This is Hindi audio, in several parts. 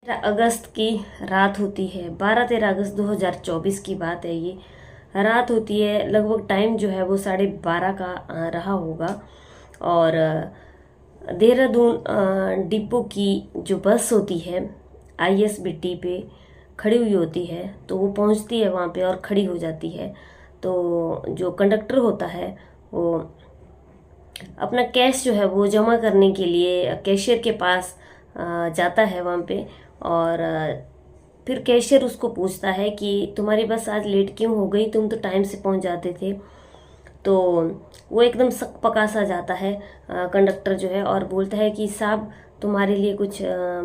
अगस्त की रात होती है। 12-13 अगस्त 2024 की बात है। ये रात होती है, लगभग टाइम जो है वो 12:30 का रहा होगा। और देहरादून डिपो की जो बस होती है ISBT पे खड़ी हुई होती है, तो वो पहुंचती है वहाँ पे और खड़ी हो जाती है। तो जो कंडक्टर होता है वो अपना कैश जो है वो जमा करने के लिए कैशियर के पास जाता है वहाँ पे। और फिर कैशियर उसको पूछता है कि तुम्हारी बस आज लेट क्यों हो गई, तुम तो टाइम से पहुँच जाते थे। तो वो एकदम सक पका सा जाता है कंडक्टर जो है, और बोलता है कि साहब तुम्हारे लिए कुछ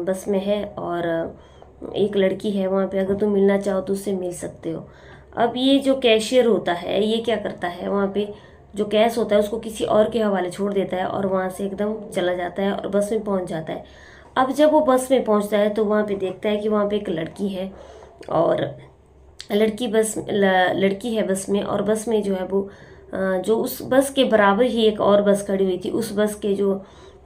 बस में है, और एक लड़की है वहाँ पे, अगर तुम मिलना चाहो तो उससे मिल सकते हो। अब ये जो कैशियर होता है ये क्या करता है, वहाँ पे जो कैश होता है उसको किसी और के हवाले छोड़ देता है और वहाँ से एकदम चला जाता है और बस में पहुँच जाता है। अब जब वो बस में पहुँचता है तो वहाँ पे देखता है कि वहाँ पे एक लड़की है, और लड़की है बस में, और बस में जो है वो जो उस बस के बराबर ही एक और बस खड़ी हुई थी। उस बस के जो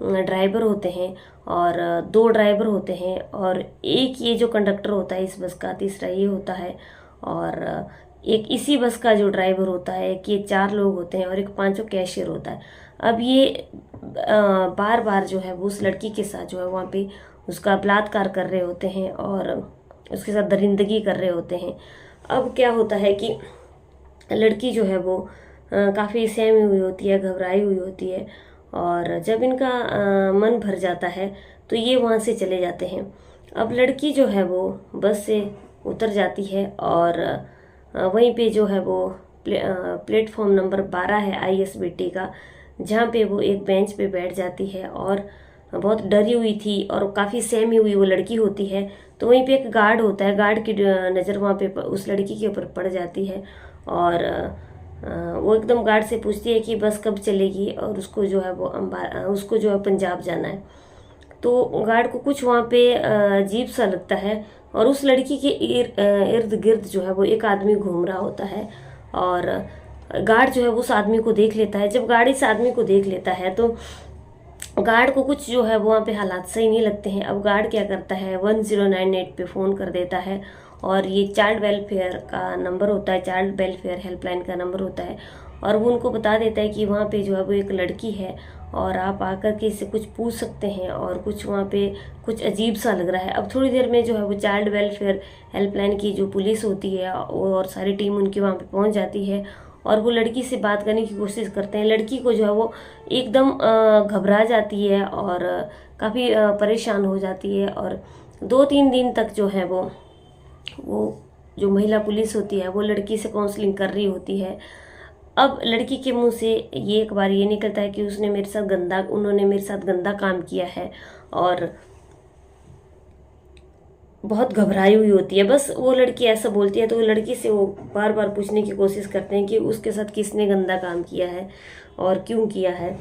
ड्राइवर होते हैं, और दो ड्राइवर होते हैं, और एक ये जो कंडक्टर होता है इस बस का, तीसरा ये होता है, और एक इसी बस का जो ड्राइवर होता है कि ये 4 लोग होते हैं, और एक पांचों कैशियर होता है। अब ये बार बार जो है वो उस लड़की के साथ जो है वहाँ पे उसका बलात्कार कर रहे होते हैं और उसके साथ दरिंदगी कर रहे होते हैं। अब क्या होता है कि लड़की जो है वो काफ़ी सहमी हुई होती है, घबराई हुई होती है, और जब इनका मन भर जाता है तो ये वहाँ से चले जाते हैं। अब लड़की जो है वो बस से उतर जाती है, और वहीं पे जो है वो प्लेटफॉर्म नंबर 12 है ISBT का, जहाँ पे वो एक बेंच पे बैठ जाती है, और बहुत डरी हुई थी और काफ़ी सहमी हुई वो लड़की होती है। तो वहीं पे एक गार्ड होता है, गार्ड की नज़र वहाँ पे उस लड़की के ऊपर पड़ जाती है, और वो एकदम गार्ड से पूछती है कि बस कब चलेगी, और उसको जो है वो उसको जो है पंजाब जाना है। तो गार्ड को कुछ वहाँ पे अजीब सा लगता है, और उस लड़की के इर्द गिर्द जो है वो एक आदमी घूम रहा होता है, और गार्ड जो है वो उस आदमी को देख लेता है। जब गार्ड इस आदमी को देख लेता है तो गार्ड को कुछ जो है वो वहाँ पे हालात सही नहीं लगते हैं। अब गार्ड क्या करता है, 1098 पे फ़ोन कर देता है, और ये चाइल्ड वेलफेयर का नंबर होता है, चाइल्ड वेलफेयर हेल्पलाइन का नंबर होता है, और वो उनको बता देता है कि वहाँ पे जो है वो एक लड़की है, और आप आकर के इससे कुछ पूछ सकते हैं, और कुछ वहाँ पे कुछ अजीब सा लग रहा है। अब थोड़ी देर में जो है वो चाइल्ड वेलफेयर हेल्पलाइन की जो पुलिस होती है और सारी टीम उनकी वहाँ पे पहुँच जाती है, और वो लड़की से बात करने की कोशिश करते हैं। लड़की को जो है वो एकदम घबरा जाती है, और काफ़ी परेशान हो जाती है, और 2-3 दिन तक जो है वो जो महिला पुलिस होती है वो लड़की से काउंसलिंग कर रही होती है। अब लड़की के मुंह से ये एक बार ये निकलता है कि उन्होंने मेरे साथ गंदा काम किया है, और बहुत घबराई हुई होती है। बस वो लड़की ऐसा बोलती है, तो वो लड़की से वो बार बार पूछने की कोशिश करते हैं कि उसके साथ किसने गंदा काम किया है और क्यों किया है।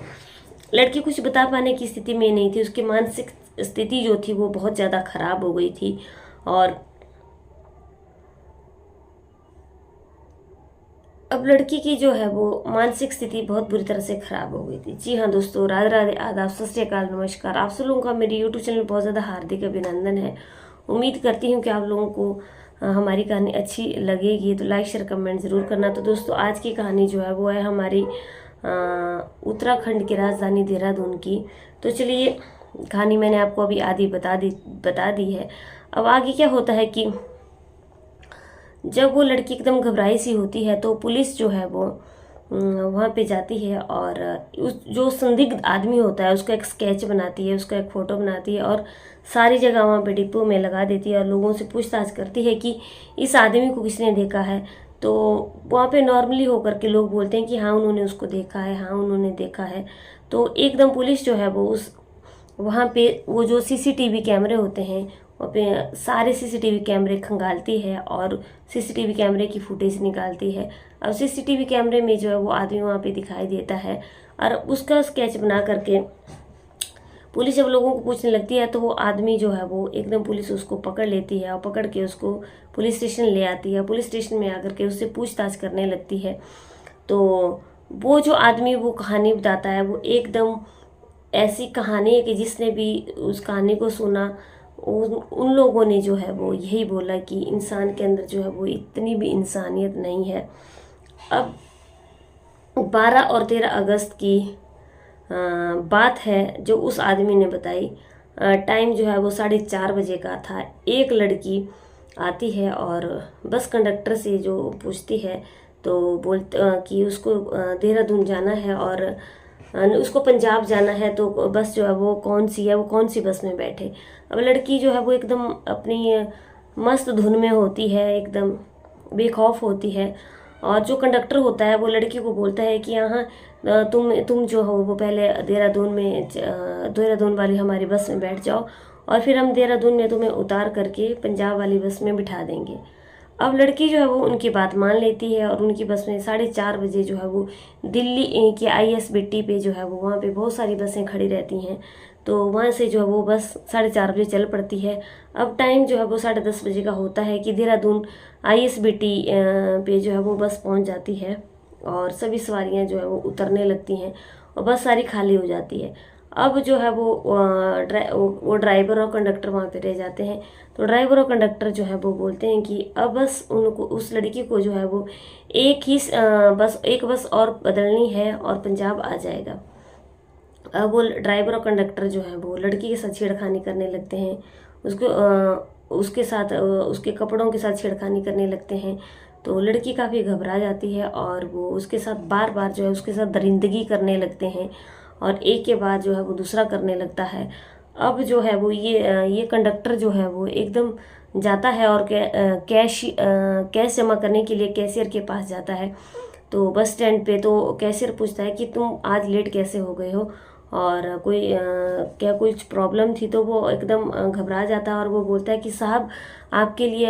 लड़की कुछ बता पाने की स्थिति में नहीं थी, उसकी मानसिक स्थिति जो थी वो बहुत ज़्यादा खराब हो गई थी, और अब लड़की की जो है वो मानसिक स्थिति बहुत बुरी तरह से खराब हो गई थी। जी हाँ दोस्तों, राधे राधे, आदाब, सत श्री अकाल, नमस्कार। आप सब लोगों का मेरे यूट्यूब चैनल में बहुत ज़्यादा हार्दिक अभिनंदन है। उम्मीद करती हूँ कि आप लोगों को हमारी कहानी अच्छी लगेगी, तो लाइक शेयर कमेंट ज़रूर करना। तो दोस्तों, आज की कहानी जो है वो है हमारी उत्तराखंड की राजधानी देहरादून की। तो चलिए, कहानी मैंने आपको अभी आधी बता दी है। अब आगे क्या होता है कि जब वो लड़की एकदम घबराई सी होती है तो पुलिस जो है वो वहाँ पे जाती है, और उस जो संदिग्ध आदमी होता है उसका एक स्केच बनाती है, उसका एक फ़ोटो बनाती है, और सारी जगह वहाँ पे डिपो में लगा देती है, और लोगों से पूछताछ करती है कि इस आदमी को किसने देखा है। तो वहाँ पे नॉर्मली होकर के लोग बोलते हैं कि हाँ उन्होंने उसको देखा है, हाँ उन्होंने देखा है। तो एकदम पुलिस जो है वो वहाँ पे वो जो CCTV कैमरे होते हैं वहाँ पे सारे CCTV कैमरे खंगालती है, और CCTV कैमरे की फुटेज निकालती है। अब CCTV कैमरे में जो है वो आदमी वहाँ पे दिखाई देता है, और उसका स्केच बना करके पुलिस जब लोगों को पूछने लगती है तो वो आदमी जो है वो एकदम पुलिस उसको पकड़ लेती है, और पकड़ के उसको पुलिस स्टेशन ले आती है। पुलिस स्टेशन में आकर के उससे पूछताछ करने लगती है। तो वो जो आदमी वो कहानी बताता है वो एकदम ऐसी कहानी है कि जिसने भी उस कहानी को सुना उन लोगों ने जो है वो यही बोला कि इंसान के अंदर जो है वो इतनी भी इंसानियत नहीं है। अब 12 और 13 अगस्त की बात है जो उस आदमी ने बताई। टाइम जो है वो 4:30 बजे का था। एक लड़की आती है और बस कंडक्टर से जो पूछती है तो कि उसको देहरादून जाना है और उसको पंजाब जाना है, तो बस जो है वो कौन सी है, वो कौन सी बस में बैठे। अब लड़की जो है वो एकदम अपनी मस्त धुन में होती है, एकदम बेखौफ होती है। और जो कंडक्टर होता है वो लड़की को बोलता है कि यहाँ तुम जो हो वो पहले देहरादून वाली हमारी बस में बैठ जाओ और फिर हम देहरादून में तुम्हें उतार करके पंजाब वाली बस में बिठा देंगे। अब लड़की जो है वो उनकी बात मान लेती है और उनकी बस में 4:30 बजे जो है वो दिल्ली की ISBT पे जो है वो वहाँ पे बहुत सारी बसें खड़ी रहती हैं, तो वहाँ से जो है वो बस 4:30 बजे चल पड़ती है। अब टाइम जो है वो 10:30 बजे का होता है कि देहरादून ISBT पे जो है वो बस पहुँच जाती है और सभी सवारियाँ जो है वो उतरने लगती हैं और बस सारी खाली हो जाती है। अब जो है वो ड्राइवर और कंडक्टर वहाँ पे रह जाते हैं। तो ड्राइवर और कंडक्टर जो है वो बोलते हैं कि अब बस उनको, उस लड़की को जो है वो एक बस और बदलनी है और पंजाब आ जाएगा। अब वो ड्राइवर और कंडक्टर जो है वो लड़की के साथ छेड़खानी करने लगते हैं, उसके साथ उसके कपड़ों के साथ छेड़खानी करने लगते हैं। तो लड़की काफ़ी घबरा जाती है और वो उसके साथ बार बार जो है उसके साथ दरिंदगी करने लगते हैं और एक के बाद जो है वो दूसरा करने लगता है। अब जो है वो ये कंडक्टर जो है वो एकदम जाता है और कैश जमा करने के लिए कैशियर के पास जाता है। तो बस स्टैंड पे तो कैशियर पूछता है कि तुम आज लेट कैसे हो गए हो और क्या कुछ प्रॉब्लम थी। तो वो एकदम घबरा जाता है और वो बोलता है कि साहब आपके लिए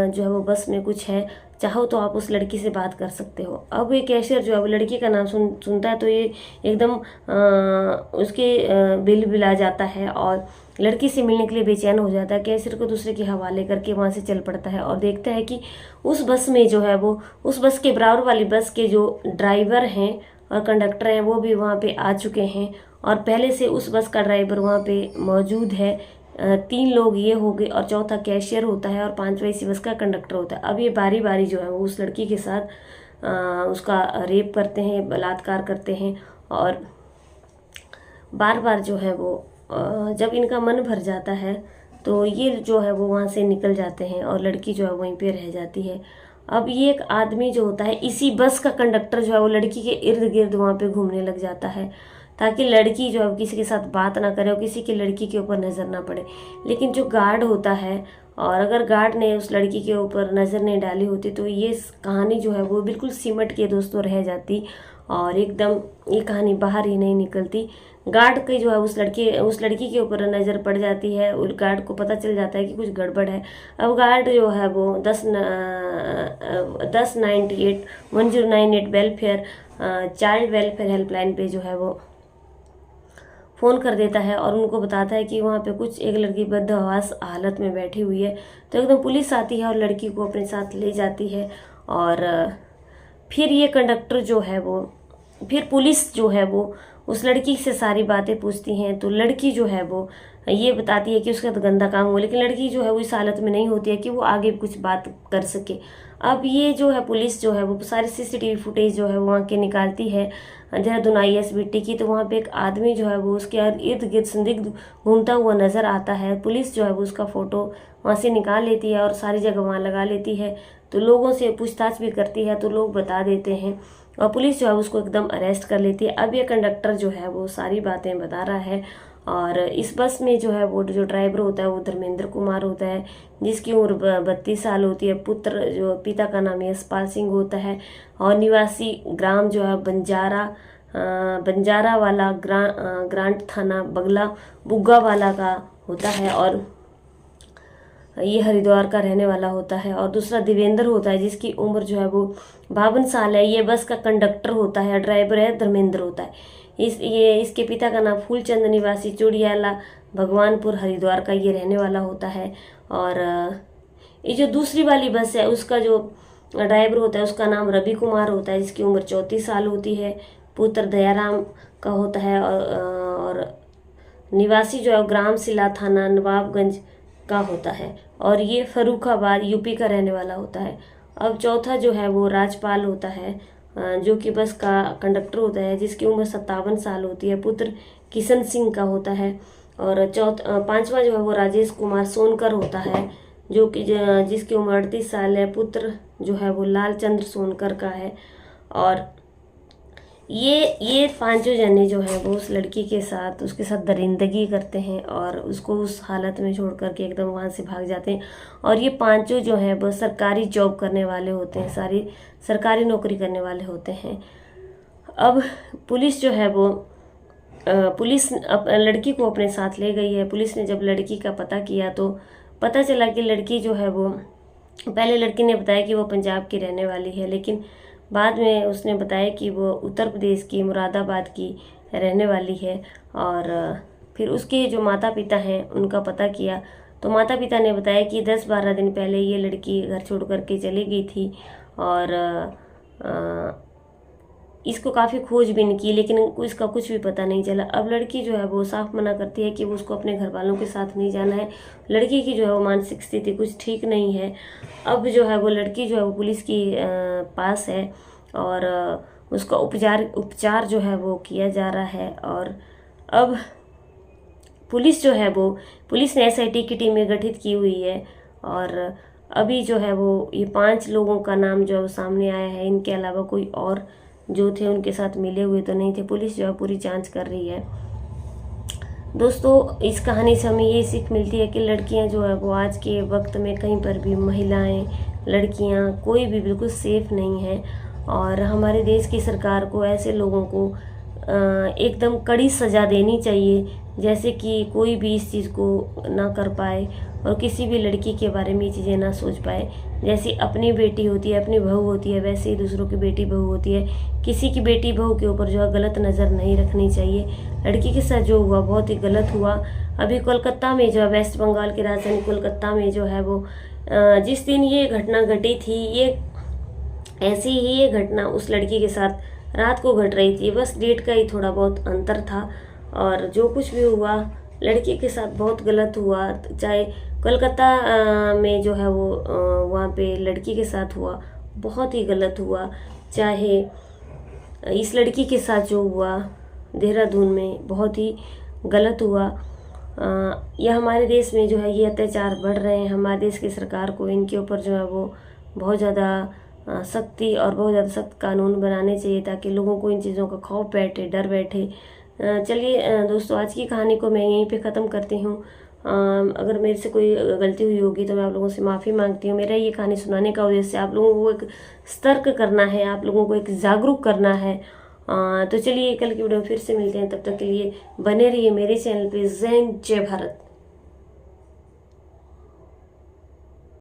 जो है वो बस में कुछ है, चाहो तो आप उस लड़की से बात कर सकते हो। अब ये कैशियर जो है वो लड़की का नाम सुनता है तो ये एकदम उसके बिल बिला जाता है और लड़की से मिलने के लिए बेचैन हो जाता है। कैशियर को दूसरे के हवाले करके वहाँ से चल पड़ता है और देखता है कि उस बस में जो है वो उस बस के बराबर वाली बस के जो ड्राइवर हैं और कंडक्टर हैं वो भी वहाँ पे आ चुके हैं और पहले से उस बस का ड्राइवर वहाँ पे मौजूद है। 3 लोग ये हो गए और चौथा कैशियर होता है और 5वां इसी बस का कंडक्टर होता है। अब ये बारी बारी जो है वो उस लड़की के साथ उसका रेप करते हैं, बलात्कार करते हैं और बार बार जो है वो जब इनका मन भर जाता है तो ये जो है वो वहाँ से निकल जाते हैं और लड़की जो है वहीं पे रह जाती है। अब ये एक आदमी जो होता है, इसी बस का कंडक्टर जो है वो लड़की के इर्द गिर्द वहाँ पे घूमने लग जाता है ताकि लड़की जो है किसी के साथ बात ना करे और किसी की लड़की के ऊपर नज़र ना पड़े। लेकिन जो गार्ड होता है, और अगर गार्ड ने उस लड़की के ऊपर नज़र नहीं डाली होती तो ये कहानी जो है वो बिल्कुल सिमट के दोस्तों रह जाती और एकदम ये कहानी बाहर ही नहीं निकलती। गार्ड की जो है उस लड़की के ऊपर नज़र पड़ जाती है, उस गार्ड को पता चल जाता है कि कुछ गड़बड़ है। अब गार्ड जो है वो 1098 वेलफेयर चाइल्ड वेलफेयर हेल्पलाइन पे जो है वो फ़ोन कर देता है और उनको बताता है कि वहाँ पे कुछ एक लड़की बदहवास हालत में बैठी हुई है। तो एकदम पुलिस आती है और लड़की को अपने साथ ले जाती है और फिर ये कंडक्टर जो है वो, फिर पुलिस जो है वो उस लड़की से सारी बातें पूछती हैं। तो लड़की जो है वो ये बताती है कि उसका तो गंदा काम हुआ, लेकिन लड़की जो है वो इस हालत में नहीं होती है कि वो आगे कुछ बात कर सके। अब ये जो है पुलिस जो है वो सारी CCTV फुटेज जो है वो वहाँ के निकालती है देहरादून ISBT की। तो वहाँ पे एक आदमी जो है वो उसके इर्द गिर्द संदिग्ध घूमता हुआ नज़र आता है। पुलिस जो है वो उसका फ़ोटो वहाँ से निकाल लेती है और सारी जगह वहाँ लगा लेती है। तो लोगों से पूछताछ भी करती है तो लोग बता देते हैं और पुलिस जो है उसको एकदम अरेस्ट कर लेती है। अब ये कंडक्टर जो है वो सारी बातें बता रहा है और इस बस में जो है वो जो ड्राइवर होता है वो धर्मेंद्र कुमार होता है, जिसकी उम्र 32 साल होती है। पुत्र जो पिता का नाम यशपाल सिंह होता है और निवासी ग्राम जो है बंजारा वाला ग्रांट थाना बगला बुग्गा वाला का होता है और ये हरिद्वार का रहने वाला होता है। और दूसरा देवेंद्र होता है जिसकी उम्र जो है वो 52 साल है। ये बस का कंडक्टर होता है, ड्राइवर है धर्मेंद्र होता है। इसके पिता का नाम फूलचंद निवासी चुड़ियाला भगवानपुर हरिद्वार का ये रहने वाला होता है। और ये जो दूसरी वाली बस है उसका जो ड्राइवर होता है उसका नाम रवि कुमार होता है, जिसकी उम्र 34 साल होती है। पुत्र दयाराम का होता है और निवासी जो है ग्राम सिला थाना नवाबगंज का होता है और ये फर्रुखाबाद यूपी का रहने वाला होता है। अब चौथा जो है वो राजपाल होता है, जो कि बस का कंडक्टर होता है, जिसकी उम्र 57 साल होती है, पुत्र किशन सिंह का होता है। और पांचवा जो है वो राजेश कुमार सोनकर होता है, जो कि जिसकी उम्र 38 साल है, पुत्र जो है वो लालचंद्र सोनकर का है। और ये पांचों जने जो है वो उस लड़की के साथ उसके साथ दरिंदगी करते हैं और उसको उस हालत में छोड़ करके एकदम वहाँ से भाग जाते हैं। और ये पांचों जो है वो सरकारी जॉब करने वाले होते हैं, सारी सरकारी नौकरी करने वाले होते हैं। अब पुलिस जो है वो पुलिस लड़की को अपने साथ ले गई है। पुलिस ने जब लड़की का पता किया तो पता चला कि लड़की जो है वो, पहले लड़की ने बताया कि वो पंजाब की रहने वाली है, लेकिन बाद में उसने बताया कि वो उत्तर प्रदेश की मुरादाबाद की रहने वाली है। और फिर उसके जो माता पिता हैं उनका पता किया तो माता पिता ने बताया कि 10-12 दिन पहले ये लड़की घर छोड़ करके चली गई थी और इसको काफ़ी खोजबीन की, लेकिन इसका कुछ भी पता नहीं चला। अब लड़की जो है वो साफ मना करती है कि वो उसको अपने घर वालों के साथ नहीं जाना है। लड़की की जो है वो मानसिक स्थिति कुछ ठीक नहीं है। अब जो है वो लड़की जो है वो पुलिस की पास है और उसका उपचार जो है वो किया जा रहा है। और अब पुलिस जो है वो, पुलिस ने SIT की टीमें गठित की हुई है और अभी जो है वो ये 5 लोगों का नाम जो सामने आया है। इनके अलावा कोई और जो थे उनके साथ मिले हुए तो नहीं थे। पुलिस जो है पूरी जांच कर रही है। दोस्तों, इस कहानी से हमें ये सीख मिलती है कि लड़कियां जो है वो आज के वक्त में कहीं पर भी, महिलाएं, लड़कियां, कोई भी बिल्कुल सेफ नहीं है। और हमारे देश की सरकार को ऐसे लोगों को एकदम कड़ी सज़ा देनी चाहिए, जैसे कि कोई भी इस चीज़ को ना कर पाए और किसी भी लड़की के बारे में ये चीज़ें ना सोच पाए। जैसे अपनी बेटी होती है, अपनी बहू होती है, वैसे ही दूसरों की बेटी बहू होती है। किसी की बेटी बहू के ऊपर जो है गलत नज़र नहीं रखनी चाहिए। लड़की के साथ जो हुआ बहुत ही गलत हुआ। अभी कोलकाता में जो है, वेस्ट बंगाल की राजधानी कोलकाता में जो है वो जिस दिन ये घटना घटी थी, ये ऐसी ही ये घटना उस लड़की के साथ रात को घट रही थी। बस डेट का ही थोड़ा बहुत अंतर था और जो कुछ भी हुआ लड़की के साथ बहुत गलत हुआ। चाहे कोलकाता में जो है वो वहाँ पे लड़की के साथ हुआ बहुत ही गलत हुआ, चाहे इस लड़की के साथ जो हुआ देहरादून में बहुत ही गलत हुआ। यह हमारे देश में जो है ये अत्याचार बढ़ रहे हैं। हमारे देश की सरकार को इनके ऊपर जो है वो बहुत ज़्यादा सख्ती और बहुत ज़्यादा सख्त कानून बनाने चाहिए, ताकि लोगों को इन चीज़ों का खौफ बैठे, डर बैठे। चलिए दोस्तों, आज की कहानी को मैं यहीं पे ख़त्म करती हूँ। अगर मेरे से कोई गलती हुई होगी तो मैं आप लोगों से माफ़ी मांगती हूँ। मेरा ये कहानी सुनाने का उद्देश्य आप लोगों को एक सतर्क करना है, आप लोगों को एक जागरूक करना है। तो चलिए कल की वीडियो में फिर से मिलते हैं। तब तक के लिए बने रहिए मेरे चैनल पे। जय हिंद, जय भारत।